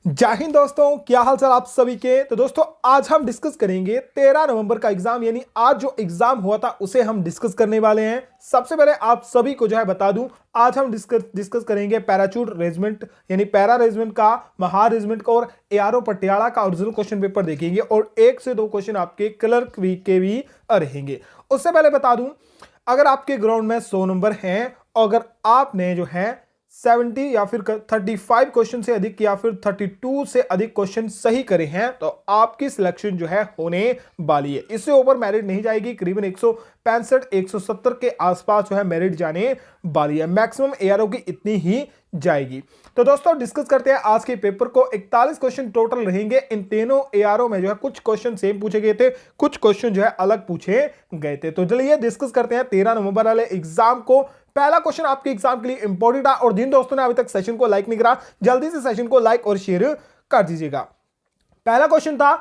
जय हिंद दोस्तों, क्या हाल चाल आप सभी के। तो दोस्तों आज हम डिस्कस करेंगे 13 नवंबर का एग्जाम, यानी आज जो एग्जाम हुआ था उसे हम डिस्कस करने वाले हैं। सबसे पहले आप सभी को जो है बता दूं, आज हम डिस्कस करेंगे पैराचूट रेजिमेंट यानी पैरा रेजिमेंट का, महार रेजिमेंट का और एआरओ पटियाला का ओरिजिनल क्वेश्चन पेपर देखेंगे और 1 से 2 क्वेश्चन आपके क्लर्क के भी रहेंगे। उससे पहले बता दूं, अगर आपके ग्राउंड में 100 नंबर हैं और अगर आपने जो है 70 या फिर 35 क्वेश्चन से अधिक या फिर 32 से अधिक क्वेश्चन सही करे हैं तो आपकी सिलेक्शन जो है होने वाली है। इससे ऊपर मेरिट नहीं जाएगी। करीबन 165 170 के आसपास जो है मेरिट जाने वाली है। मैक्सिमम एआरओ की इतनी ही जाएगी। तो दोस्तों डिस्कस करते हैं आज के पेपर को। 41 क्वेश्चन टोटल रहेंगे। इन तीनों एआरओ में जो है कुछ क्वेश्चन सेम पूछे गए थे, कुछ क्वेश्चन जो है अलग पूछे गए थे। तो चलिए डिस्कस करते हैं 13 नवंबर वाले एग्जाम को। पहला क्वेश्चन आपके एग्जाम के लिए इंपॉर्टेंट है और जिन दोस्तों ने अभी तक सेशन को लाइक नहीं करा, जल्दी से सेशन को लाइक और शेयर कर दीजिएगा। पहला क्वेश्चन था,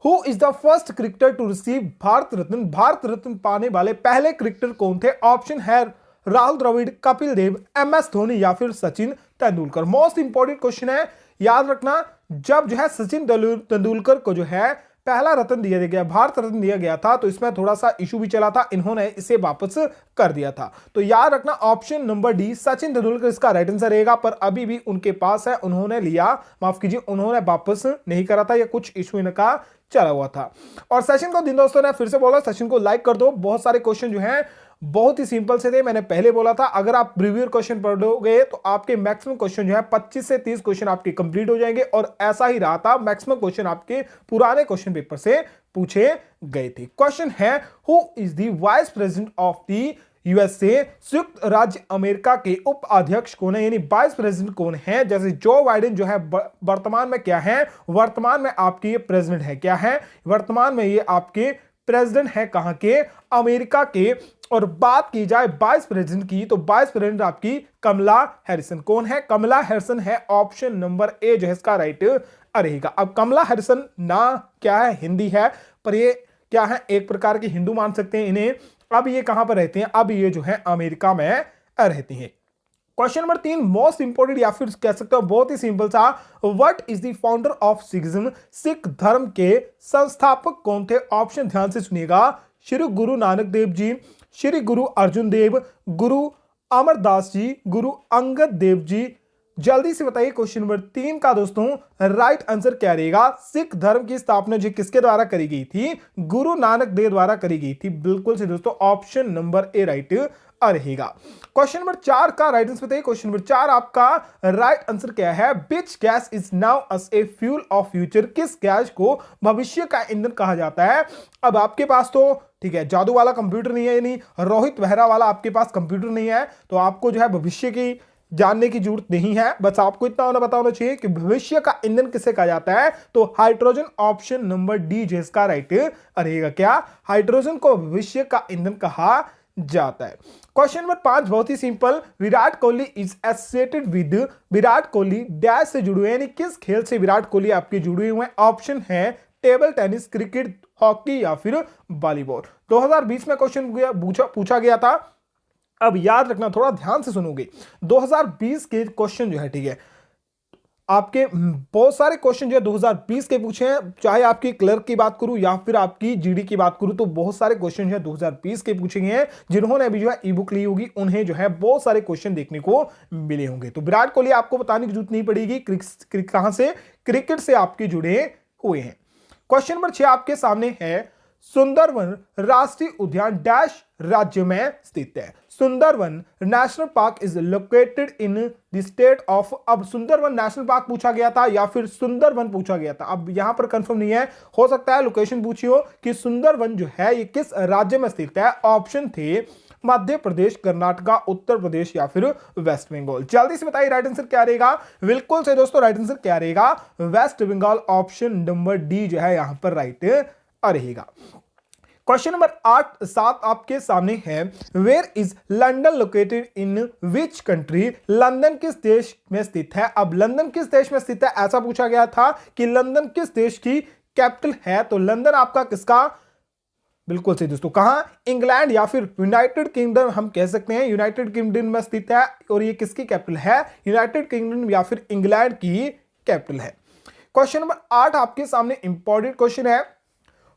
who is the first cricketer to receive Bharat Ratna. Bharat Ratna पाने वाले पहले क्रिकेटर कौन थे? ऑप्शन है राहुल द्रविड़, कपिल देव, एमएस धोनी या फिर Sachin Tendulkar. Most important question है, याद रखना। जब जो है सचिन तेंदुलकर को जो है पहला रत्न दिया गया, भारत रत्न दिया गया था, तो इसमें थोड़ा सा इशू भी चला था, इन्होंने इसे वापस कर दिया था। तो याद रखना option number D Sachin Tendulkar इसका राइट आंसर रहेगा। पर अभी भी उनके पास है, उन्होंने लिया, माफ कीजिए उन्होंने वापस नहीं करा था, या कुछ इशू इनका चला हुआ था। और सेशन को जिन दोस्तों ने फिर से बोला सेशन को लाइक कर दो। बहुत सारे क्वेश्चन जो हैं बहुत ही सिंपल से थे, मैंने पहले बोला था। अगर आप प्रीवियस क्वेश्चन पढ़ोगे तो आपके मैक्सिमम क्वेश्चन जो है 25 से 30 क्वेश्चन आपके कंप्लीट हो जाएंगे और ऐसा ही रहा था। मैक्सिमम क्वेश्चन आपके पुराने क्वेश्चन पेपर से पूछे गए थे। क्वेश्चन है, who is the vice president of the USA. संयुक्त राज्य अमेरिका के उप अध्यक्ष कौन है, यानी वाइस प्रेसिडेंट कौन है? जैसे जो बाइडेन जो है वर्तमान में क्या है, वर्तमान में आपके प्रेसिडेंट है, क्या है वर्तमान में ये आपके प्रेसिडेंट है, कहां के? अमेरिका के। और बात की जाए वाइस प्रेसिडेंट की तो वाइस प्रेसिडेंट आपकी कमला हैरिसन। कौन है? कमला हैरिसन है। ऑप्शन नंबर ए जो है इसका राइट रहेगा। अब कमला हैरिसन ना क्या है, हिंदी है, पर ये क्या है, एक प्रकार के हिंदू मान सकते हैं इन्हें। अब ये कहां पर रहते हैं? अब ये जो है अमेरिका में रहती हैं। क्वेश्चन नंबर 3 मोस्ट इंपोर्टेंट या फिर कह सकते हो बहुत ही सिंपल सा, what is the founder of Sikhism. Sikh धर्म के संस्थापक कौन थे? ऑप्शन ध्यान से सुनिएगा, श्री गुरु नानक देव जी, श्री गुरु अर्जुन देव, गुरु अमरदास जी, गुरु अंगद देव जी। जल्दी से बताइए क्वेश्चन नंबर 3 का दोस्तों राइट आंसर क्या रहेगा? सिख धर्म की स्थापना जो किसके द्वारा करी गई थी? गुरु नानक देव द्वारा करी गई थी। बिल्कुल से दोस्तों ऑप्शन नंबर ए राइट रहेगा। क्वेश्चन नंबर 4 का राइट आंसर बताइए। क्वेश्चन नंबर 4 आपका राइट आंसर क्या है? Which gas is known as a fuel of future. किस गैस को भविष्य का ईंधन कहा जाता है? अब आपके पास तो ठीक है जादू वाला कंप्यूटर नहीं है, यानी रोहित वेहरा वाला आपके पास कंप्यूटर नहीं है, तो आपको जो है भविष्य की जानने की जरूरत नहीं है। बस आपको इतना बताना चाहिए कि भविष्य का ईंधन किसे कहा जाता है, तो हाइड्रोजन। ऑप्शन नंबर डी जो इसका राइट रहेगा। क्या? हाइड्रोजन को भविष्य का ईंधन कहा जाता है। क्वेश्चन नंबर 5 बहुत ही simple, Virat Kohli is associated with. Virat Kohli dash से जुड़े हुए, यानी किस खेल से विराट कोहली आपके जुड़े हुए हैं? ऑप्शन है टेबल टेनिस, क्रिकेट, हॉकी या फिर वॉलीबॉल। 2020 में क्वेश्चन पूछा गया था। अब याद रखना, थोड़ा ध्यान से सुनोगे, 2020 के क्वेश्चन जो है, ठीक है, आपके बहुत सारे क्वेश्चन जो है 2020 के पूछे हैं। चाहे आपकी क्लर्क की बात करूं या फिर आपकी जीडी की बात करूं, तो बहुत सारे क्वेश्चन जो है 2020 के पूछे गए हैं। जिन्होंने अभी जो है ई बुक ली होगी उन्हें जो है बहुत सारे क्वेश्चन देखने को मिले होंगे। तो विराट कोहली आपको बताने की जरूरत नहीं पड़ेगी कहां से, क्रिकेट से आपके जुड़े हुए हैं। क्वेश्चन नंबर 6 आपके सामने है, सुंदरवन राष्ट्रीय उद्यान डैश राज्य में स्थित है। Sundarban national park is located in the state of. अब सुंदरवन नेशनल पार्क पूछा गया था या फिर सुंदरवन पूछा गया था, अब यहां पर कंफर्म नहीं है, हो सकता है लोकेशन पूछी हो कि सुंदरवन जो है ये किस राज्य में स्थित है। ऑप्शन थे मध्य प्रदेश, कर्नाटका, उत्तर प्रदेश या फिर वेस्ट बंगाल। जल्दी से बताइए राइट आंसर क्या रहेगा? बिल्कुल से दोस्तों राइट आंसर क्या रहेगा? West Bengal. Option number D जो है यहां पर राइट रहेगा। क्वेश्चन नंबर 7 आपके सामने है, where is London located in which country. London किस देश में स्थित है? अब लंदन किस देश में स्थित है ऐसा पूछा गया था कि लंदन किस देश की कैपिटल है, तो लंदन आपका किसका? बिल्कुल सही दोस्तों, कहां? इंग्लैंड या फिर यूनाइटेड किंगडम हम कह सकते हैं, यूनाइटेड किंगडम में स्थित है। और ये किसकी कैपिटल है? यूनाइटेड किंगडम या फिर इंग्लैंड की कैपिटल है। क्वेश्चन नंबर 8 आपके सामने इंपॉर्टेंट क्वेश्चन है,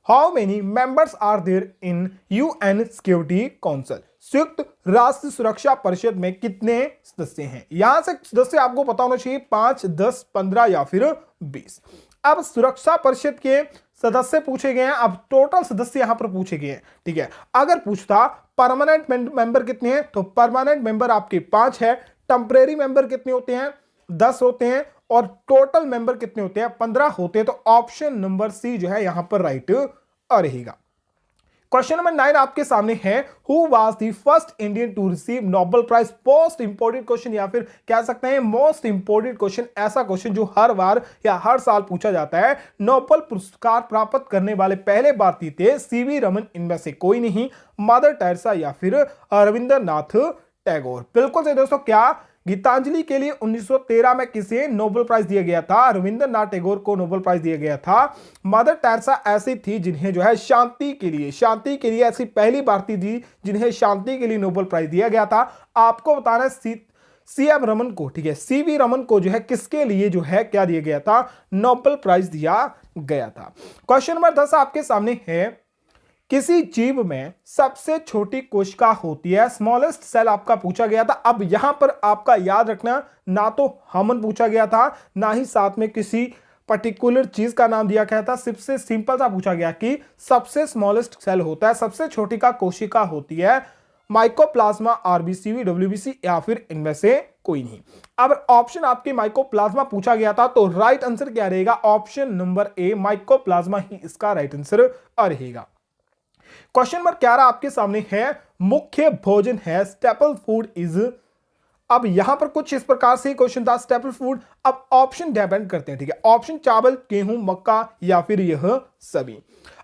how many members are there in UN security council, संयुक्त राष्ट्र सुरक्षा परिषद में कितने सदस्य हैं। यहां से सदस्य आपको पता होना चाहिए 5, 10, 15 या फिर 20। अब सुरक्षा परिषद के सदस्य पूछे गए हैं, अब टोटल सदस्य यहां पर पूछे गए हैं, ठीक है। अगर पूछता परमानेंट मेंबर कितने हैं, तो परमानेंट मेंबर आपके 5 है, टेम्परेरी मेंबर कितने होते हैं, 10 होते हैं, और टोटल मेंबर कितने होते हैं, 15 होते हैं। तो ऑप्शन नंबर सी जो है यहां पर राइट रहेगा। क्वेश्चन नंबर 9 आपके सामने है, who was the first Indian to receive Nobel prize. Most important question या फिर कह सकते हैं मोस्ट इंपोर्टेंट क्वेश्चन, ऐसा क्वेश्चन जो हर बार या हर साल पूछा जाता है। नोबेल पुरस्कार प्राप्त करने वाले पहले भारतीय थे सीवी रमन, इनमें से कोई नहीं, मदर टेरेसा या फिर रविंद्रनाथ टैगोर। बिल्कुल सही दोस्तों। क्या गीतांजलि के लिए 1913 में किसे नोबेल प्राइज दिया गया था, रविंद्रनाथ टैगोर को नोबेल प्राइज दिया गया था। मदर टेरेसा ऐसी थी जिन्हें जो है शांति के लिए ऐसी पहली भारतीय थी जिन्हें शांति के लिए नोबेल प्राइज दिया गया था। आपको बताना है सीएम रमन को, ठीक है, सीवी रमन को जो है किसके लिए जो है क्या दिया गया था, नोबेल प्राइज दिया गया था। क्वेश्चन नंबर 10 आपके सामने है, किसी जीव में सबसे छोटी कोशिका होती है, स्मॉलेस्ट सेल आपका पूछा गया था। अब यहां पर आपका याद रखना, ना तो हमन पूछा गया था, ना ही साथ में किसी पर्टिकुलर चीज का नाम दिया गया था। सबसे सिंपल सा पूछा गया कि सबसे स्मॉलेस्ट सेल होता है, सबसे छोटी का कोशिका होती है माइकोप्लाज्मा, आरबीसी, डब्ल्यूबीसी या फिर इनमें से कोई नहीं। अब ऑप्शन आपके माइकोप्लाज्मा पूछा गया था, तो राइट आंसर क्या रहेगा, ऑप्शन नंबर ए माइकोप्लाज्मा ही इसका राइट आंसर रहेगा। क्वेश्चन नंबर 11 आपके सामने है, मुख्य भोजन है, स्टेपल फूड इज। अब यहां पर कुछ इस प्रकार से क्वेश्चन था, स्टेपल फूड। अब ऑप्शन डिपेंड करते हैं, ठीक है, ऑप्शन चावल, गेहूं, मक्का या फिर यह सभी।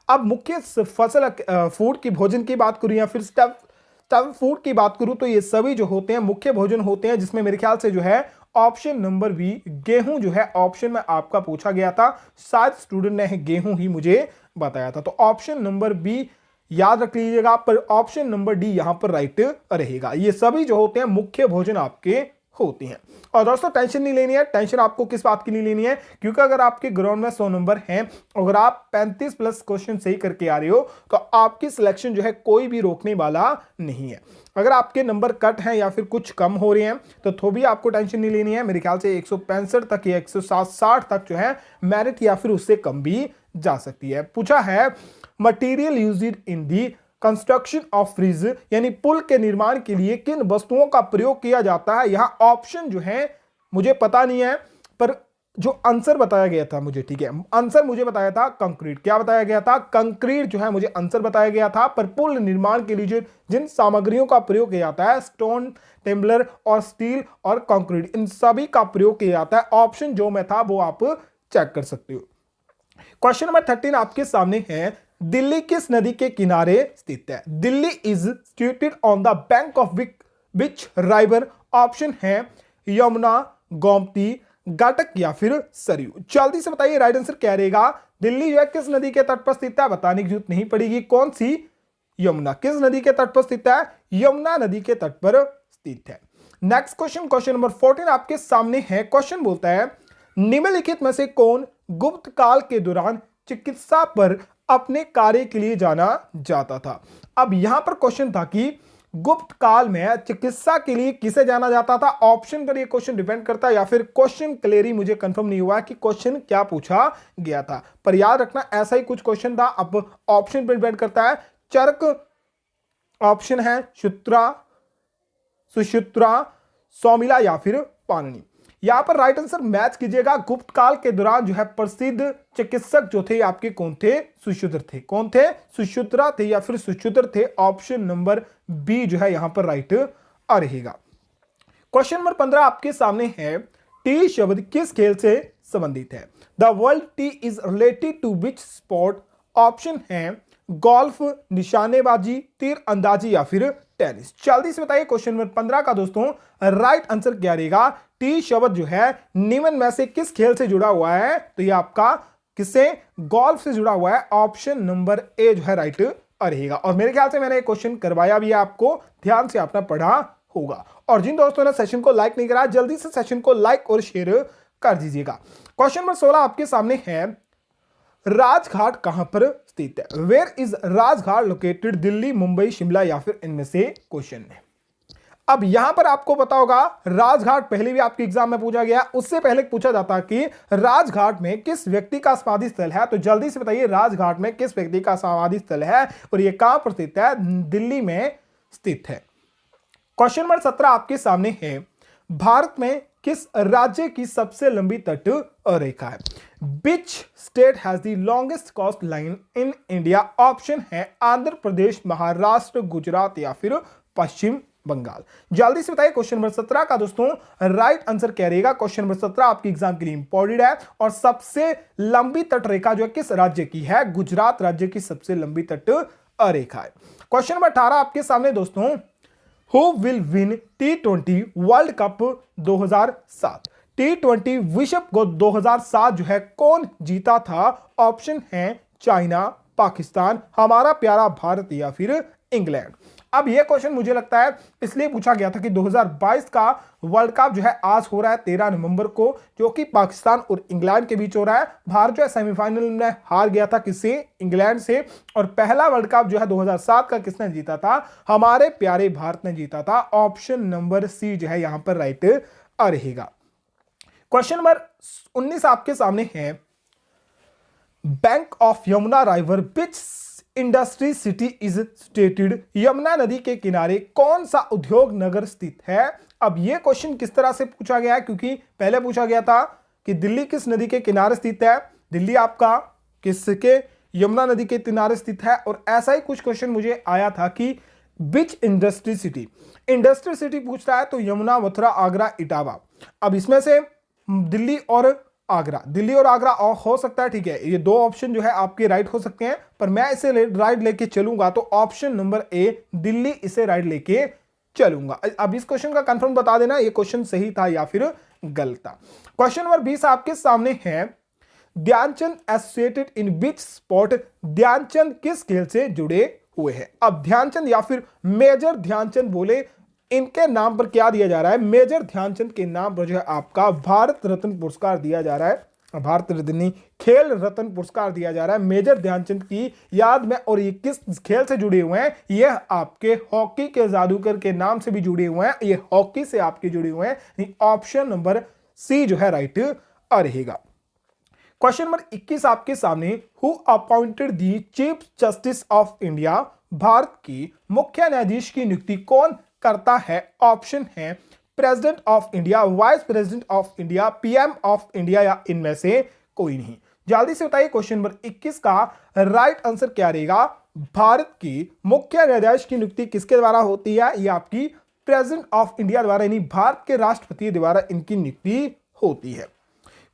अब मुख्य फसल फूड की भोजन की बात करूं या फिर स्टेपल फूड की बात करूं, तो ये सभी जो होते हैं मुख्य भोजन होते हैं, जिसमें मेरे ख्याल से जो है ऑप्शन नंबर बी गेहूं जो है ऑप्शन में आपका पूछा गया था। शायद स्टूडेंट ने गेहूं ही मुझे बताया था, तो ऑप्शन नंबर बी याद रख लीजिएगा, पर ऑप्शन नंबर डी यहां पर राइट रहेगा। ये सभी जो होते हैं मुख्य भोजन आपके होते हैं। और दोस्तों टेंशन नहीं लेनी है, टेंशन आपको किस बात की नहीं लेनी है, क्योंकि अगर आपके ग्राउंड में 100 नंबर हैं, अगर आप 35 प्लस क्वेश्चन सही करके आ रहे हो, तो आपकी सिलेक्शन जो है कोई भी रोकने वाला नहीं है। अगर आपके नंबर कट हैं या फिर कुछ कम हो रहे हैं, तो भी आपको टेंशन नहीं लेनी है। मेरे ख्याल से 165 तक या 160 तक जो है मेरिट या फिर उससे कम भी जा सकती है। पूछा है, material used in the construction of bridge, यानी पुल के निर्माण के लिए किन वस्तुओं का प्रयोग किया जाता है। यहां ऑप्शन जो है मुझे पता नहीं है, पर जो आंसर बताया गया था मुझे, ठीक है, आंसर मुझे बताया था कंक्रीट। क्या बताया गया था, कंक्रीट जो है मुझे आंसर बताया गया था। पर पुल निर्माण के लिए जिन सामग्रियों का प्रयोग किया जाता है, स्टोन, टेम्बलर और स्टील और कंक्रीट, इन सभी का प्रयोग किया जाता है। ऑप्शन जो में था वो आप चेक कर सकते हो। क्वेश्चन नंबर 13 आपके सामने है, दिल्ली किस नदी के किनारे स्थित है। Delhi is situated on the bank of which river. Option है यमुना, गोमती, गंडक या फिर सरयू। जल्दी से बताइए राइट आंसर क्या रहेगा। दिल्ली जो है किस नदी के तट पर स्थित है, बताने की जरूरत नहीं पड़ेगी। कौन सी, यमुना। किस नदी के तट पर स्थित है, यमुना नदी के तट पर स्थित है। नेक्स्ट क्वेश्चन, क्वेश्चन नंबर 14 आपके सामने है। क्वेश्चन बोलता है, निम्नलिखित में से कौन गुप्त काल के दौरान चिकित्सा पर अपने कार्य के लिए जाना जाता था। अब यहां पर क्वेश्चन था कि गुप्त काल में चिकित्सा के लिए किसे जाना जाता था। ऑप्शन पर ये क्वेश्चन डिपेंड करता है, या फिर क्वेश्चन क्लियरली मुझे कंफर्म नहीं हुआ कि क्वेश्चन क्या पूछा गया था, पर याद रखना ऐसा ही कुछ क्वेश्चन था। अब ऑप्शन पर डिपेंड करता है, चरक ऑप्शन है, शुत्रा, सुश्रुता, सौमिला या फिर पाणिनि। यहां पर राइट आंसर मैच कीजिएगा। गुप्त काल के दौरान जो है प्रसिद्ध चिकित्सक जो थे आपके कौन थे, सुश्रुत थे। कौन थे, सुश्रुता थे या फिर सुश्रुत थे। ऑप्शन नंबर बी जो है यहां पर राइट रहेगा। क्वेश्चन नंबर 15 आपके सामने है, टी शब्द किस खेल से संबंधित है। The world tee is related to which sport. Option है गोल्फ, निशानेबाजी, तीर अंदाजी या फिर टेनिस। जल्दी से बताइए क्वेश्चन नंबर 15 का दोस्तों राइट आंसर क्या रहेगा। टी शब्द जो है निम्न में से किस खेल से जुड़ा हुआ है, तो ये आपका किससे, गोल्फ से जुड़ा हुआ है। ऑप्शन नंबर ए जो है राइट रहेगा। और मेरे ख्याल से मैंने क्वेश्चन करवाया भी है, आपको ध्यान से आपने पढ़ा होगा। और जिन दोस्तों ने सेशन को लाइक नहीं करा, जल्दी से सेशन को लाइक और शेयर कर दीजिएगा। क्वेश्चन नंबर 16 आपके सामने है, राजघाट कहां पर स्थित है? Where is Rajghat located? Delhi, Mumbai, Shimla या फिर इनमें से क्वेश्चन है। अब यहां पर आपको पता होगा राजघाट पहले भी आपके एग्जाम में पूछा गया, उससे पहले पूछा जाता कि राजघाट में किस व्यक्ति का समाधि स्थल है। तो जल्दी से बताइए राजघाट में किस व्यक्ति का समाधि स्थल है और यह कहां पर स्थित है? दिल्ली में स्थित है। क्वेश्चन नंबर 17 आपके सामने है, भारत में किस राज्य की सबसे लंबी तट रेखा है? Which state has the longest coast line in India? Option है आंध्र प्रदेश, महाराष्ट्र, गुजरात या फिर पश्चिम बंगाल। जल्दी से बताइए क्वेश्चन नंबर 17 का दोस्तों राइट आंसर क्या रहेगा? क्वेश्चन नंबर 17 आपके एग्जाम के लिए इंपॉर्टेंट है और सबसे लंबी तट रेखा जो है किस राज्य की है? गुजरात राज्य की सबसे लंबी तट रेखा है। क्वेश्चन नंबर 18 आपके सामने दोस्तों, Who will win T20 world cup 2007? T20 विश्व कप 2007 जो है कौन जीता था? ऑप्शन है चाइना, पाकिस्तान, हमारा प्यारा भारत या फिर इंग्लैंड। अब यह क्वेश्चन मुझे लगता है इसलिए पूछा गया था कि 2022 का वर्ल्ड कप जो है आज हो रहा है 13 नवंबर को, जो कि पाकिस्तान और इंग्लैंड के बीच हो रहा है। भारत जो है सेमीफाइनल में हार गया था किससे? इंग्लैंड से। और पहला वर्ल्ड कप जो है 2007 का किसने जीता था? हमारे प्यारे भारत ने जीता था। ऑप्शन नंबर सी जो है यहां पर राइट रहेगा। क्वेश्चन नंबर 19 आपके सामने है, bank of Yamuna river which industry city is stated? Yamuna नदी के किनारे कौन सा उद्योग नगर स्थित है? अब यह क्वेश्चन किस तरह से पूछा गया है, क्योंकि पहले पूछा गया था कि दिल्ली किस नदी के किनारे स्थित है, दिल्ली आपका किसके? यमुना नदी के किनारे स्थित है। और ऐसा ही कुछ क्वेश्चन मुझे आया था कि विच इंडस्ट्री सिटी, इंडस्ट्री सिटी पूछ रहा है तो यमुना, मथुरा, आगरा, इटावा। अब इसमें से दिल्ली और आगरा, दिल्ली और आगरा हो सकता है, ठीक है, ये दो ऑप्शन जो है आपके राइट हो सकते हैं, पर मैं इसे राइट लेके चलूंगा तो ऑप्शन नंबर ए दिल्ली, इसे राइट लेके चलूंगा। अब इस क्वेश्चन का कंफर्म बता देना ये क्वेश्चन सही था या फिर गलत था। क्वेश्चन नंबर 20 आपके सामने है, Dhyanchand associated in which sport? Dhyanchand किस खेल से जुड़े हुए हैं? अब ध्यानचंद या फिर मेजर ध्यानचंद बोले, इनके नाम पर क्या दिया जा रहा है? मेजर ध्यानचंद के नाम पर जो है आपका भारत रत्न पुरस्कार दिया जा रहा है। भारत रत्न खेल रत्न पुरस्कार दिया जा रहा है मेजर ध्यानचंद की याद में। और ये किस खेल से जुड़े हुए हैं? ये आपके हॉकी के जादूगर के नाम से भी जुड़े हुए हैं, ये हॉकी से आपके जुड़े हुए हैं। ऑप्शन नंबर सी जो है राइट रहेगा। क्वेश्चन नंबर 21 आपके सामने, who appointed the chief justice of India? Bharat की मुख्य न्यायाधीश की नियुक्ति कौन करता है? ऑप्शन है president of India, vice president of India, PM of India या इनमें से कोई नहीं। जल्दी से बताइए क्वेश्चन नंबर 21 का राइट आंसर क्या रहेगा? भारत की मुख्य न्यायाधीश की नियुक्ति किसके द्वारा होती है? ये आपकी प्रेसिडेंट ऑफ इंडिया द्वारा, यानी भारत के राष्ट्रपति द्वारा इनकी नियुक्ति होती है।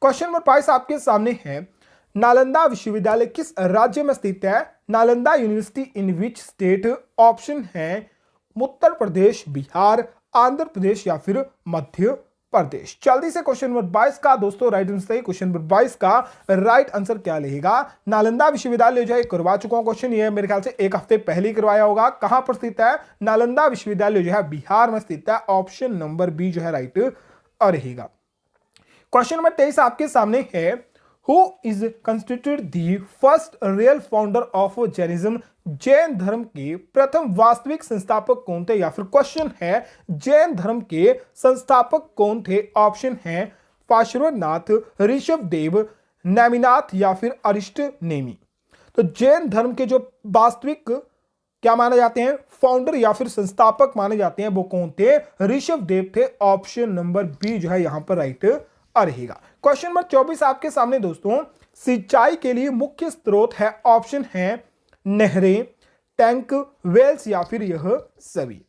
क्वेश्चन नंबर 22 आपके सामने है, नालंदा विश्वविद्यालय किस राज्य में स्थित है? Nalanda university in which state? Option है उत्तर प्रदेश, बिहार, आंध्र प्रदेश या फिर मध्य प्रदेश। जल्दी से क्वेश्चन नंबर 22 का दोस्तों राइट आंसर, क्वेश्चन नंबर 22 का राइट आंसर क्या रहेगा? नालंदा विश्वविद्यालय जो है करवा चुका हूं क्वेश्चन, ये मेरे ख्याल से एक हफ्ते पहले करवाया होगा। कहां पर स्थित है? नालंदा विश्वविद्यालय जो है बिहार में स्थित है। ऑप्शन नंबर बी जो है राइट रहेगा। क्वेश्चन नंबर 23 आपके सामने है, who is constituted the first real founder of Jainism? Jain धर्म के प्रथम वास्तविक संस्थापक कौन थे? या फिर क्वेश्चन है जैन धर्म के संस्थापक कौन थे? ऑप्शन है पार्श्वनाथ, ऋषभ देव, नेमिनाथ या फिर अरिष्ट नेमी। तो जैन धर्म के जो वास्तविक क्या माने जाते हैं? फाउंडर या फिर संस्थापक माने जाते हैं, वो कौन थे? ऋषभ देव थे। ऑप्शन नंबर बी जो है यहां पर राइट रहेगा। क्वेश्चन नंबर 24 आपके सामने दोस्तों, सिंचाई के लिए मुख्य स्रोत है? ऑप्शन है नहरें, टैंक, वेल्स या फिर यह सभी।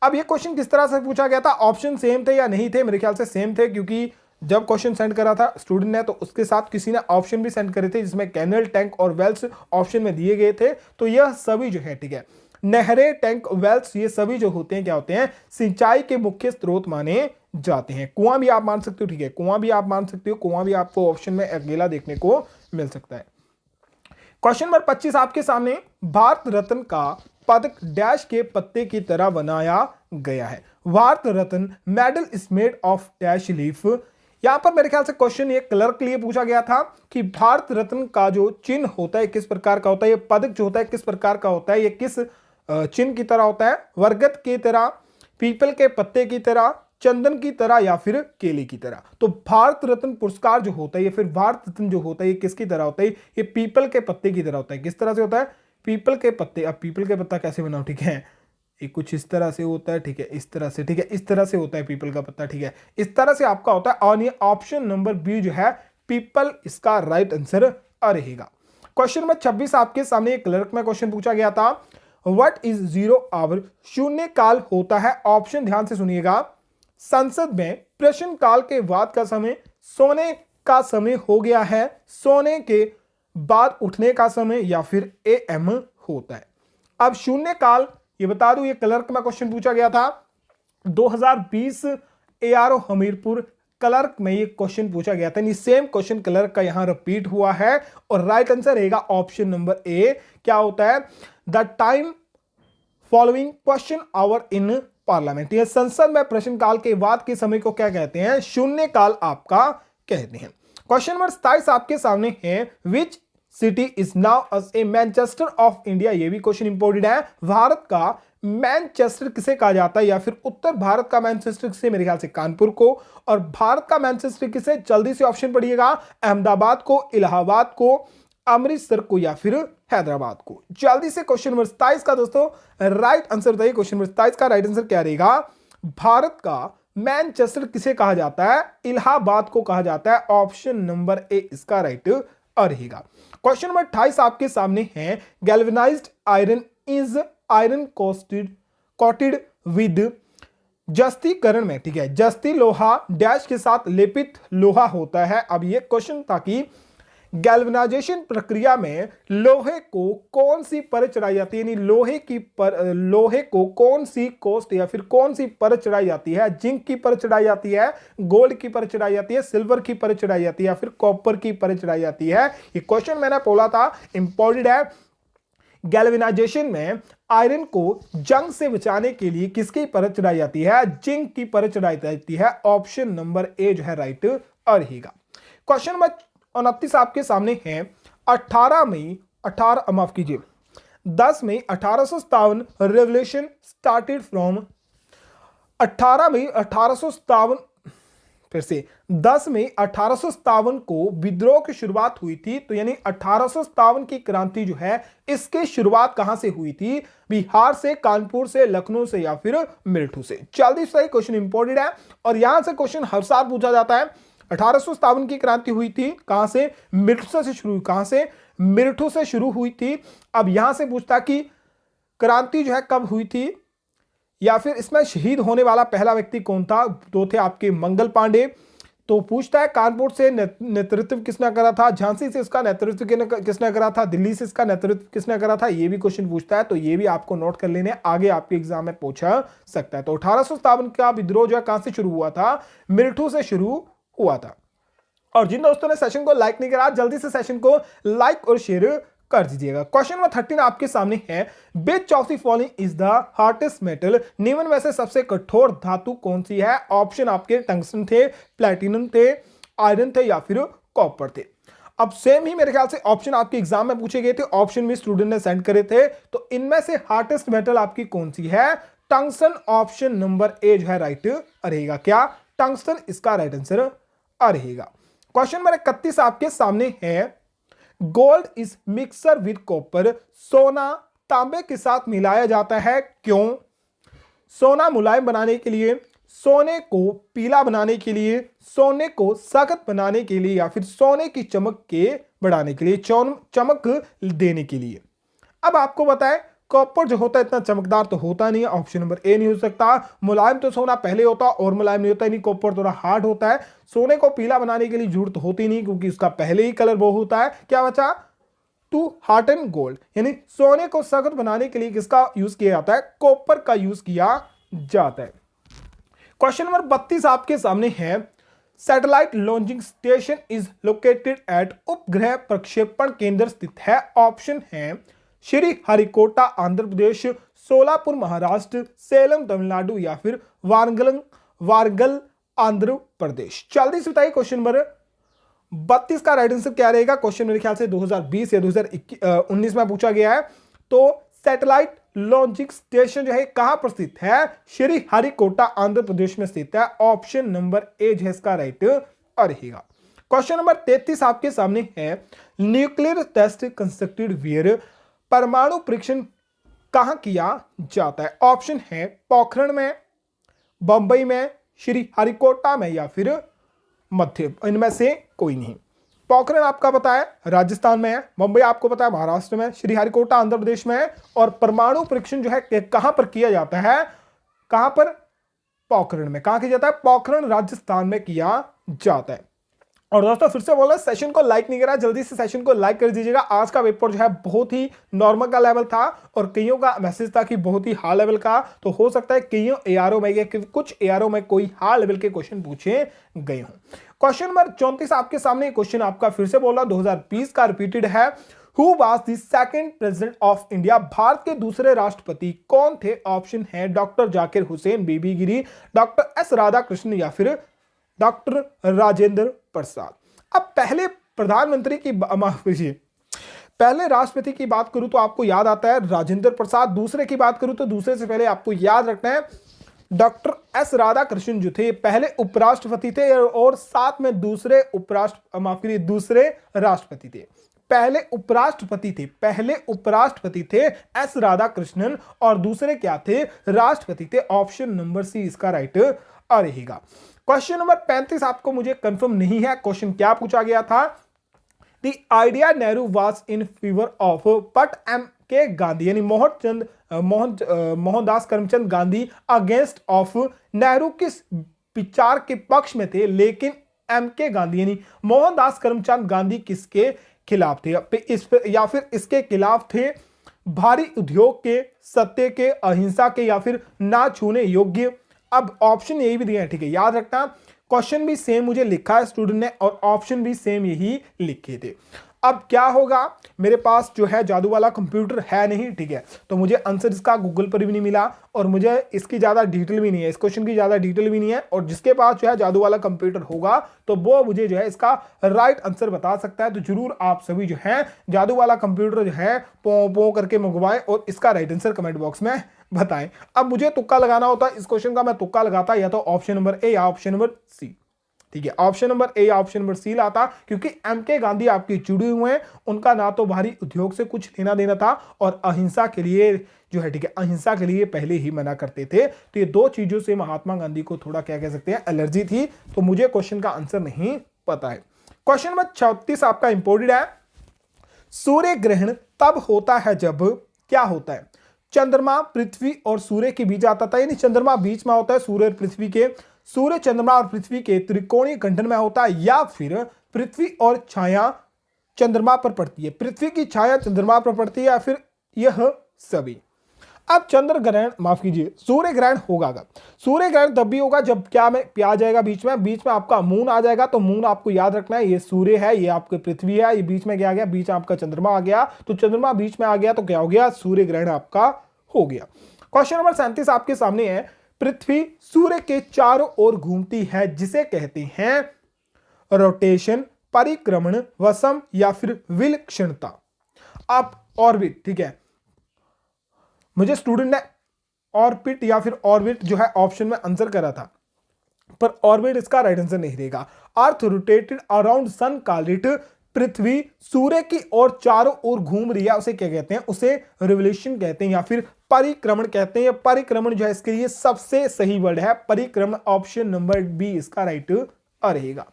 अब यह क्वेश्चन किस तरह से पूछा गया था? ऑप्शन सेम थे या नहीं थे? मेरे ख्याल से सेम थे, क्योंकि जब क्वेश्चन सेंड करा था स्टूडेंट ने तो उसके साथ किसी ने ऑप्शन भी सेंड करे थे जिसमें कैनल, टैंक और वेल्स ऑप्शन में दिए गए थे। तो यह सभी जो है, ठीक है, नहरें, टैंक, वेल्स, ये सभी जो होते हैं क्या होते हैं? सिंचाई के मुख्य स्रोत माने जाते हैं। कुआं भी आप मान सकते हो, ठीक है, कुआं भी आप मान सकते हो, कुआं भी आपको ऑप्शन में अकेला देखने को मिल सकता है। क्वेश्चन नंबर 25 आपके सामने, भारत रत्न का पदक डैश के पत्ते की तरह बनाया गया है? Bharat Ratna medal is made of dash leaf. यहां पर मेरे ख्याल से क्वेश्चन ये क्लर्क के लिए पूछा गया था कि भारत रत्न का जो चिन्ह होता है किस प्रकार का होता है, ये पदक जो होता है किस प्रकार का होता है, ये किस चिन्ह की तरह होता है, बरगद की तरह, पीपल के पत्ते की तरह, चंदन की तरह या फिर केले की तरह। तो भारत रत्न पुरस्कार जो होता है या फिर भारत रत्न जो होता है ये किसकी तरह होता है, ये पीपल के पत्ते की तरह होता है। किस तरह से होता है, पीपल के पत्ते। अब पीपल के पत्ता कैसे बनाओ, ठीक है, ये कुछ इस तरह से होता है, ठीक है, इस तरह से, ठीक है, इस तरह से होता है पीपल का पत्ता, ठीक है, इस तरह से आपका होता है। और ये ऑप्शन नंबर बी जो है पीपल इसका राइट आंसर रहेगा। क्वेश्चन नंबर 26 आपके सामने क्लर्क में क्वेश्चन पूछा गया था, व्हाट इज जीरो आवर, शून्य काल होता है। ऑप्शन ध्यान से सुनिएगा, संसद में प्रश्न काल के बाद का समय सोने का समय हो गया है, सोने के बाद उठने का समय या फिर एएम होता है। अब शून्य काल ये बता दूं, ये क्लर्क में क्वेश्चन पूछा गया था 2020 एआरओ हमीरपुर क्लर्क में ये क्वेश्चन पूछा गया था। सेम क्वेश्चन क्लर्क का यहां रिपीट हुआ है और राइट आंसर रहेगा ऑप्शन नंबर ए। क्या होता है, the time following question hour in parliament. ये संसद में प्रश्नकाल के बाद के समय को क्या कहते हैं, शून्य काल आपका कहते हैं। क्वेश्चन नंबर 27 आपके सामने है, which city is known as a Manchester of India. ये भी क्वेश्चन इंपॉर्टेंट है। भारत का मैनचेस्टर किसे कहा जाता है, या फिर उत्तर भारत का मैनचेस्टर किसे, मेरे ख्याल से कानपुर को, और भारत का मैनचेस्टर किसे, जल्दी से ऑप्शन पढ़िएगा, अहमदाबाद को, इलाहाबाद को, अमृतसर को या फिर हैदराबाद को। जल्दी से क्वेश्चन नंबर 27 का दोस्तों राइट आंसर बताइए। क्वेश्चन नंबर 27 का राइट आंसर क्या रहेगा, भारत का मैनचेस्टर किसे कहा जाता है, इलाहाबाद को कहा जाता है। ऑप्शन नंबर ए इसका राइट रहेगा। क्वेश्चन नंबर 28 आपके सामने है, galvanized iron is iron coated with जस्तीकरण में, ठीक है, जस्ती लोहा डैश के साथ लेपित लोहा होता है। अब ये क्वेश्चन था कि गैल्वेनाइजेशन प्रक्रिया में लोहे को कौन सी परत चढ़ाई जाती है, यानी लोहे को कौन सी कोस्ट या फिर कौन सी परत चढ़ाई जाती है, जिंक की परत चढ़ाई जाती है, गोल्ड की परत चढ़ाई जाती है, सिल्वर की परत चढ़ाई जाती है या फिर कॉपर की परत चढ़ाई जाती है। ये क्वेश्चन मैंने बोला था इंपॉर्टेंट है। गैल्वेनाइजेशन में आयरन को जंग से बचाने के लिए किसकी परत चढ़ाई जाती है, जिंक की परत चढ़ाई जाती है। ऑप्शन नंबर ए जो है राइट रहेगा। क्वेश्चन नंबर 29 आपके सामने है, 10 मई 1857 रेवोल्यूशन स्टार्टेड फ्रॉम। 18 मई 1857 फिर से 10 मई 1857 को विद्रोह की शुरुआत हुई थी। तो यानी 1857 की क्रांति जो है इसकी शुरुआत कहां से हुई थी, बिहार से, कानपुर से, लखनऊ से या फिर मिर्ठू से। जल्दी से क्वेश्चन इंपॉर्टेंट है और यहां से क्वेश्चन हर साल पूछा जाता है। 1857 की क्रांति हुई थी कहां से, मिर्ठू से शुरू, कहां से, मिर्ठू से शुरू हुई थी। अब यहां से पूछता कि क्रांति जो है कब हुई थी, या फिर इसमें शहीद होने वाला पहला व्यक्ति कौन था, तो थे आपके मंगल पांडे। तो पूछता है कानपुर से नेतृत्व किसने करा था, झांसी से इसका नेतृत्व किसने करा था, दिल्ली से इसका नेतृत्व किसने करा था, ये भी क्वेश्चन पूछता है। तो ये भी आपको नोट कर लेने, आगे आपके एग्जाम में पूछा सकता है। तो 1857 का विद्रोह जो है कहां से शुरू हुआ था, मिर्ठू से शुरू हुआ था। और जिन दोस्तों ने सेशन को लाइक नहीं करा, जल्दी से सेशन को लाइक और शेयर कर दीजिएगा। क्वेश्चन नंबर 13 आपके सामने है, which of the following is the hardest metal. निम्न में से सबसे कठोर धातु कौन सी है। ऑप्शन आपके टंगस्टन थे, प्लैटिनम थे, आयरन थे या फिर कॉपर थे। अब सेम ही मेरे ख्याल से ऑप्शन आपके एग्जाम में पूछे गए थे, ऑप्शन भी स्टूडेंट ने सेंड करे थे। तो इनमें से हार्डेस्ट मेटल आपकी कौन सी है, टंगस्टन। ऑप्शन नंबर ए जो है राइट रहेगा। क्या, टंगस्टन इसका राइट आंसर रहेगा। क्वेश्चन नंबर 31 आपके सामने है, gold is mixer with copper. सोना तांबे के साथ मिलाया जाता है, क्यों। सोना मुलायम बनाने के लिए, सोने को पीला बनाने के लिए, सोने को सख्त बनाने के लिए या फिर सोने की चमक के बढ़ाने के लिए, चमक देने के लिए। अब आपको बताएं कॉपर जो होता है इतना चमकदार तो होता नहीं है, ऑप्शन नंबर ए नहीं हो सकता। मुलायम तो सोना पहले होता और मुलायम नहीं होता, नहीं कॉपर थोड़ा हार्ड होता है। सोने को पीला बनाने के लिए जरूरत होती नहीं क्योंकि उसका पहले ही कलर वो होता है। क्या बचा, टू हार्डन गोल्ड, यानी सोने को सख्त बनाने के लिए किसका यूज किया जाता है, कॉपर का यूज किया जाता है। क्वेश्चन नंबर 32 आपके सामने है, satellite launching station is located at, उपग्रह प्रक्षेपण केंद्र स्थित है। ऑप्शन है श्री हरिकोटा आंध्र प्रदेश, सोलापुर महाराष्ट्र, सेलम तमिलनाडु या फिर वारंगल आंध्र प्रदेश। जल्दी से बताइए क्वेश्चन नंबर 32 का राइट आंसर क्या रहेगा। क्वेश्चन मेरे ख्याल से 2020 या 2019 में पूछा गया है। तो सैटेलाइट लॉन्चिंग स्टेशन जो है कहां पर स्थित है? श्री हरिकोटा आंध्र प्रदेश में स्थित है। ऑप्शन नंबर ए जो है इसका राइट रहेगा। क्वेश्चन नंबर 33 आपके सामने है, न्यूक्लियर टेस्ट कंस्ट्रक्टेड वेयर, परमाणु परीक्षण कहां किया जाता है? ऑप्शन है पोखरण में, बंबई में, श्री हरिकोटा में या फिर मध्य, इनमें से कोई नहीं। पोखरण आपका पता है राजस्थान में है, बंबई आपको पता है महाराष्ट्र में, श्री हरिकोटा आंध्र प्रदेश में है, और परमाणु परीक्षण जो है कहां पर किया जाता है? कहां पर? पोखरण में। कहां किया जाता है? पोखरण राजस्थान में किया जाता है। और दोस्तों फिर से बोल रहा, सेशन को लाइक नहीं करा, जल्दी से सेशन को लाइक कर दीजिएगा। आज का पेपर जो है बहुत ही नॉर्मल का लेवल था और कईयों का मैसेज था कि बहुत ही हाई लेवल का, तो हो सकता है कईयों एआरओ में कुछ एआरओ में कोई हाई लेवल के क्वेश्चन पूछे गए हों। क्वेश्चन नंबर 34 आपके सामने क्वेश्चन आपका फिर से बोला 2020 का रिपीटेड है। Who was the second president of India? Bharat के दूसरे राष्ट्रपति कौन थे? ऑप्शन है डॉक्टर जाकिर हुसैन, बीबी गिरी, डॉक्टर एस राधाकृष्णन या फिर डॉक्टर राजेंद्र प्रसाद। अब पहले प्रधानमंत्री की पहले राष्ट्रपति की बात करूं तो आपको याद आता है राजेंद्र प्रसाद। दूसरे की बात करूं तो दूसरे से पहले आपको याद रखना है डॉक्टर एस राधाकृष्णन जो थे पहले उपराष्ट्रपति थे और साथ में दूसरे राष्ट्रपति थे। पहले उपराष्ट्रपति थे एस राधाकृष्णन और दूसरे क्या थे? राष्ट्रपति थे। ऑप्शन नंबर सी इसका राइट रहेगा। क्वेश्चन नंबर 35 आपको मुझे कंफर्म नहीं है क्वेश्चन क्या पूछा गया था। The idea Nehru was in favour of, but M K Gandhi यानी मोहनदास करमचंद गांधी अगेंस्ट ऑफ। नेहरू किस विचार के पक्ष में थे लेकिन एम के गांधी यानी मोहनदास करमचंद गांधी किसके खिलाफ थे? या फिर इसके खिलाफ थे भारी उद्योग के, सत्य के, अहिंसा के या फिर ना छूने योग्य। अब ऑप्शन यही भी दिया है, ठीक है, याद रखना। क्वेश्चन भी सेम मुझे लिखा है स्टूडेंट ने और ऑप्शन भी सेम यही लिखे थे। अब क्या होगा, मेरे पास जो है जादू वाला कंप्यूटर है नहीं, ठीक है, तो मुझे आंसर इसका गूगल पर भी नहीं मिला और मुझे इसकी ज़्यादा डिटेल भी नहीं है, इस क्वेश्चन की ज़्यादा डिटेल भी नहीं है। और जिसके पास जो है जादू वाला कंप्यूटर होगा तो वो मुझे जो है इसका राइट आंसर बता सकता है। तो जरूर आप सभी जो है जादू वाला कंप्यूटर जो है पो करके मंगवाएं और इसका राइट आंसर कमेंट बॉक्स में बताएं। अब मुझे तुक्का लगाना होता है, इस क्वेश्चन का मैं तुक्का लगाता या तो ऑप्शन नंबर ए या ऑप्शन नंबर सी, ठीक है, ऑप्शन नंबर ए या ऑप्शन नंबर सी लाता, क्योंकि एम के गांधी आपके जुड़े हुए हैं, उनका ना तो भारी उद्योग से कुछ लेना देना था और अहिंसा के लिए जो है, ठीक है, अहिंसा के लिए पहले ही मना करते थे। तो ये दो चीजों से महात्मा गांधी को थोड़ा क्या कह सकते हैं, एलर्जी थी। तो मुझे क्वेश्चन का आंसर नहीं पता है। क्वेश्चन नंबर 34 आपका इंपोर्टेंट है। सूर्य ग्रहण तब होता है जब क्या होता है? चंद्रमा पृथ्वी और सूर्य के बीच आता था, यानी चंद्रमा बीच में होता है सूर्य और पृथ्वी के, सूर्य चंद्रमा और पृथ्वी के त्रिकोणीय गठन में होता है, या फिर पृथ्वी और छाया चंद्रमा पर पड़ती है, पृथ्वी की छाया चंद्रमा पर पड़ती है, या फिर यह सभी। अब चंद्र ग्रहण, माफ कीजिए, सूर्य ग्रहण होगा। सूर्य ग्रहण तब भी होगा जब क्या में आ जाएगा, बीच में आपका मून आ जाएगा। तो मून आपको याद रखना है, ये सूर्य है, ये आपकी पृथ्वी है, ये बीच में क्या आ गया, बीच में आपका चंद्रमा आ गया। तो चंद्रमा बीच में आ गया तो क्या हो गया, सूर्य ग्रहण आपका हो गया। क्वेश्चन नंबर 37 आपके सामने है। पृथ्वी सूर्य के चारों ओर घूमती है जिसे कहते हैं रोटेशन, परिक्रमण, वसम या फिर विलक्षणता। आप ऑर्बिट, ठीक है, मुझे स्टूडेंट ने ऑर्बिट या फिर ऑर्बिट जो है ऑप्शन में आंसर करा था, पर ऑर्बिट इसका राइट आंसर नहीं रहेगा। अर्थ रोटेटेड अराउंड सन कालिट, पृथ्वी सूर्य की ओर चारों ओर घूम रही है, उसे क्या कहते हैं, उसे रिवोल्यूशन कहते हैं या फिर परिक्रमण कहते हैं। परिक्रमण जो है इसके लिए सबसे सही वर्ड है परिक्रमण। ऑप्शन नंबर बी इसका राइट रहेगा।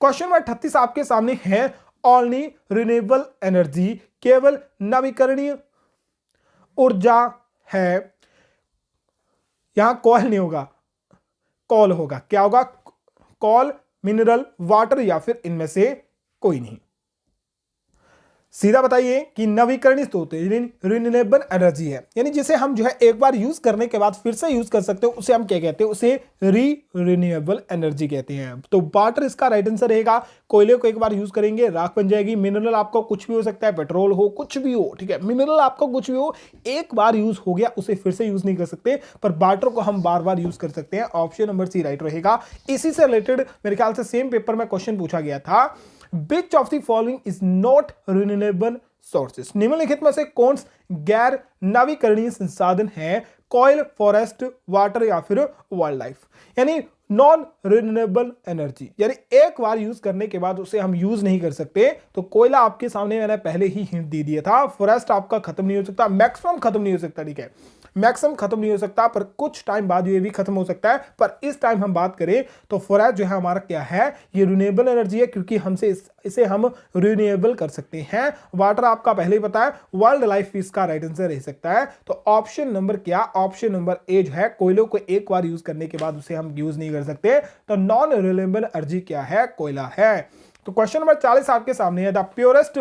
क्वेश्चन नंबर 38 आपके सामने है। ओनली रिन्यूएबल एनर्जी, केवल नवीकरणीय ऊर्जा है। यहां कॉल नहीं होगा, कॉल होगा, क्या होगा, कॉल, मिनरल, वाटर या फिर इनमें से कोई नहीं। सीधा बताइए कि नवीकरणीय स्रोत रिन्यूएबल एनर्जी है, यानी जिसे हम जो है एक बार यूज करने के बाद फिर से यूज कर सकते हो, उसे हम क्या कहते हैं, उसे रिन्यूएबल एनर्जी कहते हैं। तो वाटर इसका राइट आंसर रहेगा। कोयले को एक बार यूज करेंगे राख बन जाएगी। मिनरल आपको कुछ भी हो सकता है, पेट्रोल हो, कुछ भी हो, ठीक है, मिनरल आपको कुछ भी हो, एक बार यूज हो गया उसे फिर से यूज नहीं कर सकते, पर वाटर को हम बार बार यूज कर सकते हैं। ऑप्शन नंबर सी राइट रहेगा। इसी से रिलेटेड मेरे ख्याल से सेम पेपर में क्वेश्चन पूछा गया था, Which of the following is not renewable sources? निम्नलिखित में से कौन गैर नवीकरणीय संसाधन है? कॉयल, फॉरेस्ट, वाटर या फिर वाइल्ड लाइफ, यानी नॉन रिन्यूएबल एनर्जी, यानी एक बार यूज करने के बाद उसे हम यूज नहीं कर सकते। तो कोयला आपके सामने मैंने पहले ही हिंट दे दिया था। फॉरेस्ट आपका खत्म नहीं हो सकता, मैक्सिमम खत्म नहीं हो सकता, ठीक है, मैक्सिमम खत्म नहीं हो सकता, पर कुछ टाइम बाद ये भी खत्म हो सकता है। पर इस टाइम हम बात करें तो फॉरेस्ट जो है हमारा क्या है, ये रिन्यूएबल एनर्जी है, क्योंकि हमसे इसे हम रिन्यूएबल कर सकते हैं। वाटर आपका पहले ही पता है, वाइल्ड लाइफ इसका राइट आंसर रह सकता है। तो ऑप्शन नंबर क्या, ऑप्शन नंबर ए जो है, कोयलों को एक बार यूज करने के बाद उसे हम यूज नहीं कर सकते। तो नॉन रिन्यूएबल एनर्जी क्या है, कोयला है। तो क्वेश्चन नंबर 40 आपके सामने है, the purest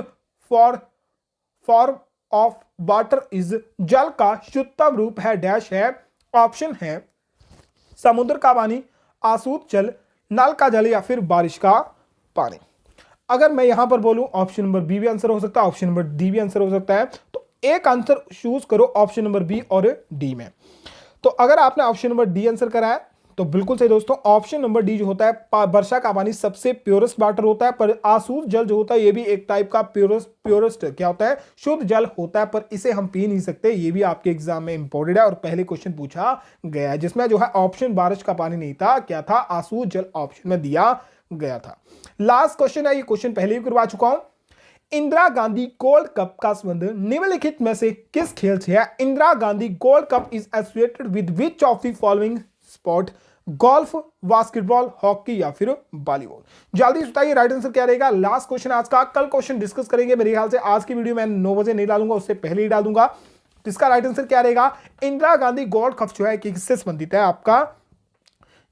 form of water is, जल का शुद्धतम रूप है डैश है। ऑप्शन है समुद्र का पानी, आसूत जल, नल का जल या फिर बारिश का पानी। अगर मैं यहां पर बोलूं ऑप्शन नंबर बी भी आंसर हो सकता है, ऑप्शन नंबर डी भी आंसर हो सकता है, तो एक आंसर चूज करो ऑप्शन नंबर बी और डी में। तो अगर आपने ऑप्शन नंबर डी आंसर करा है तो बिल्कुल सही दोस्तों, ऑप्शन नंबर डी जो होता है, वर्षा का पानी सबसे प्योरेस्ट वाटर होता है, पर आसूत जल जो होता है ये भी एक टाइप का प्योरेस्ट क्या होता है, शुद्ध जल होता है, पर इसे हम पी नहीं सकते। ये भी आपके एग्जाम में इंपॉर्टेंट है और पहले क्वेश्चन पूछा गया है, जिसमें जो है ऑप्शन बारिश का पानी नहीं था, क्या था, आसूत जल ऑप्शन में दिया गया था। लास्ट क्वेश्चन है, ये क्वेश्चन पहले भी करवा चुका हूं। इंदिरा गांधी गोल्ड कप का संबंध निम्नलिखित में से किस खेल से है? Indira Gandhi gold cup is associated with which of the following sport? Golf, basketball, hockey या फिर वॉलीबॉल? जल्दी से बताइए राइट आंसर क्या रहेगा। लास्ट क्वेश्चन आज का, कल क्वेश्चन डिस्कस करेंगे। मेरे ख्याल से आज की वीडियो मैं 9 बजे नहीं डालूंगा, उससे पहले ही डाल दूंगा। तो इसका राइट आंसर क्या रहेगा? इंदिरा गांधी गोल्ड कप जो है किससे संबंधित है आपका?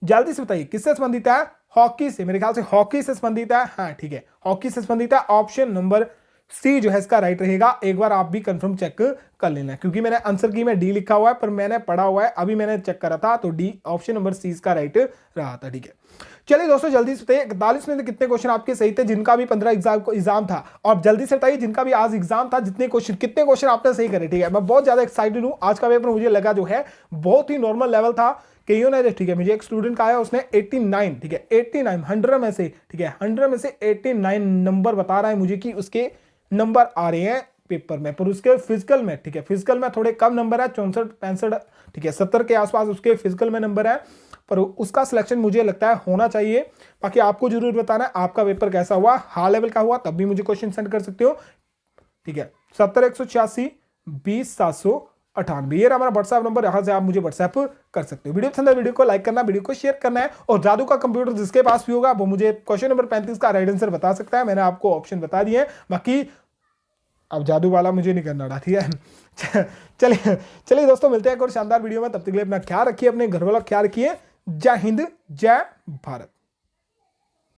जल्दी से बताइए किससे संबंधित है? हॉकी से, मेरे ख्याल से हॉकी से संबंधित है। हाँ ठीक है, हॉकी से संबंधित है। ऑप्शन नंबर सी जो है इसका राइट रहेगा। एक बार आप भी कंफर्म चेक कर लेना, क्योंकि मैंने आंसर की में डी लिखा हुआ है, पर मैंने पढ़ा हुआ है, अभी मैंने चेक करा था, तो डी ऑप्शन नंबर सी इसका राइट रहा था। ठीक है, चलिए दोस्तों जल्दी से बताइए 41 में से कितने क्वेश्चन आपके सही थे, जिनका भी 15 एग्जाम था, और जल्दी से बताइए जिनका भी आज एग्जाम था, जितने क्वेश्चन आपने सही करे। ठीक है, मैं बहुत ज्यादा एक्साइटेड हूं। आज का पेपर मुझे लगा जो है बहुत ही नॉर्मल लेवल था। कईयों ने, ठीक है, मुझे एक स्टूडेंट का आया, उसने 89, ठीक है 89 100 में से, ठीक है 100 में से 89 नंबर बता रहा है मुझे कि उसके नंबर आ रहे हैं पेपर में, पर उसके फिजिकल में, ठीक है फिजिकल में थोड़े कम नंबर है, 64 65, ठीक है 70 के आसपास उसके फिजिकल में नंबर है, पर उसका सिलेक्शन मुझे लगता है होना चाहिए। बाकी आपको जरूर बताना है आपका पेपर कैसा हुआ, हाई लेवल का हुआ तब भी मुझे क्वेश्चन सेंड कर सकते हो। ठीक है 70 186 20 798, ये हमारा व्हाट्सएप नंबर, यहां से आप मुझे व्हाट्सएप कर सकते हो। वीडियो पसंद है, वीडियो को लाइक करना, वीडियो को शेयर करना है, और जादू का कंप्यूटर जिसके पास भी होगा वो मुझे क्वेश्चन नंबर 35 का राइट आंसर बता सकता है। मैंने आपको ऑप्शन बता दिए हैं, बाकी अब जादू वाला मुझे नहीं करना रहा। ठीक है चलिए दोस्तों, मिलते हैं एक और शानदार वीडियो में। तब तक के लिए अपना ख्याल रखिए, अपने घर वालों का ख्याल रखिए। जय हिंद, जय भारत।